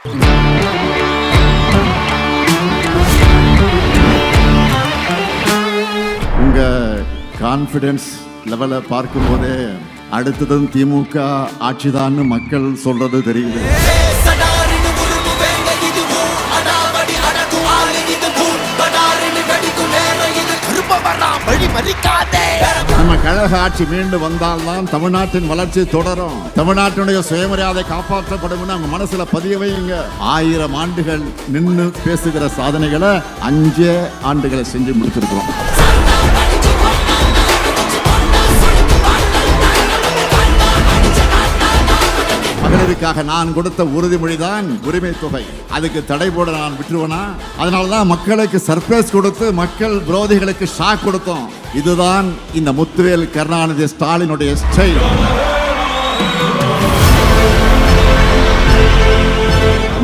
உங்க கான்ஃபிடன்ஸ் லெவலை பார்க்கும்போதே அடுத்ததும் திமுக ஆட்சிதான்னு மக்கள் சொல்றது தெரியுது. நம்ம கழக ஆட்சி மீண்டும் வந்தால்தான் தமிழ்நாட்டின் வளர்ச்சி தொடரும், தமிழ்நாட்டினுடைய சுயமரியாதை காப்பாற்றப்படும். அவங்க மனசுல பதிய வைங்க. 1000 ஆண்டுகள் நின்று பேசுகிற சாதனைகளை 5 ஆண்டுகளை செஞ்சு முடிச்சிருக்கிறோம். மகளிருக்காக நான் கொடுத்த உறுதிமொழிதான் உரிமை தொகை. அதுக்கு தடை போட நான் விட்டுருவேனா? அதனாலதான் மக்களுக்கு சர்ப்ரைஸ் கொடுத்து மக்கள் விரோதிகளுக்கு ஷாக் கொடுத்தோம். இதுதான் இந்த முத்துவேல் கருணாநிதி ஸ்டாலினுடைய ஸ்டைல்.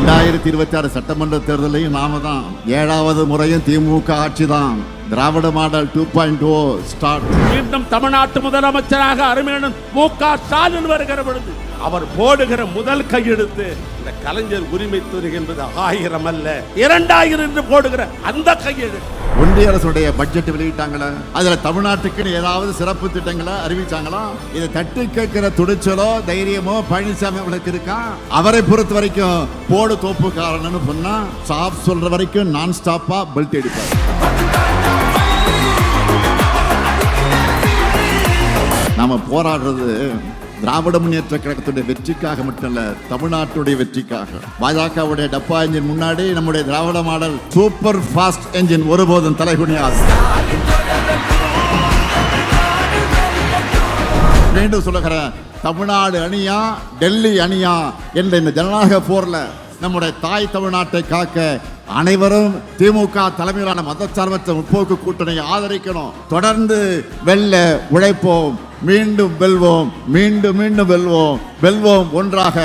2026 சட்டமன்ற தேர்தலையும் நாம தான் 7வது முறையும் திமுக ஆட்சி தான். திராவிட மாடல் 2.0 ஸ்டார்ட். மீண்டும் தமிழ்நாட்டு முதலமைச்சராக அருமையான மு.க. ஸ்டாலின் வருகிற பொழுது அவர் போடுகிற முதல் கையெழுத்து இந்த கலைஞர் உரிமை தொகை என்பது 1000 அல்ல 2000 என்று போடுகிற அந்த கையெழுத்து. ஒன்றிய அரசுடைய பட்ஜெட் வெளியிட்டாங்களா? அதுல தமிழ்நாட்டுக்கு ஏதாவது சிறப்பு திட்டங்களை அறிவிச்சாங்களா? இதை தட்டி கேட்கிற துணிச்சலோ தைரியமோ பழனிசாமி அவளுக்கு இருக்கா? அவரை பொறுத்த வரைக்கும் போடு தோப்புக்காரன்னு சொன்னா ஸ்டாப் சொல்ற வரைக்கும் நான் ஸ்டாப்பா பெல்ட் அடிப்பார். நாம போராடுறது திராவிட முன்னேற்ற கழகத்துடைய வெற்றிக்காக மட்டுமல்ல, தமிழ்நாட்டுடைய வெற்றிக்காக. பாஜகவுடைய டப்பா என்ஜின் முன்னாடி நம்முடைய திராவிட மாடல் சூப்பர் ஃபாஸ்ட் என்ஜின் ஒருபோதும் தலைகுனியாது. மீண்டும் சொல்லுகிறேன், தமிழ்நாடு அணியா டெல்லி அணியா என்ற இந்த ஜனநாயக போர்ல நம்முடைய தாய் தமிழ்நாட்டை காக்க அனைவரும் திமுக தலைமையிலான மதச்சார்பற்ற முற்போக்கு கூட்டணியை ஆதரிக்கணும். தொடர்ந்து வெல்ல உழைப்போம், மீண்டும் வெல்வோம், மீண்டும் மீண்டும் வெல்வோம், வெல்வோம் ஒன்றாக.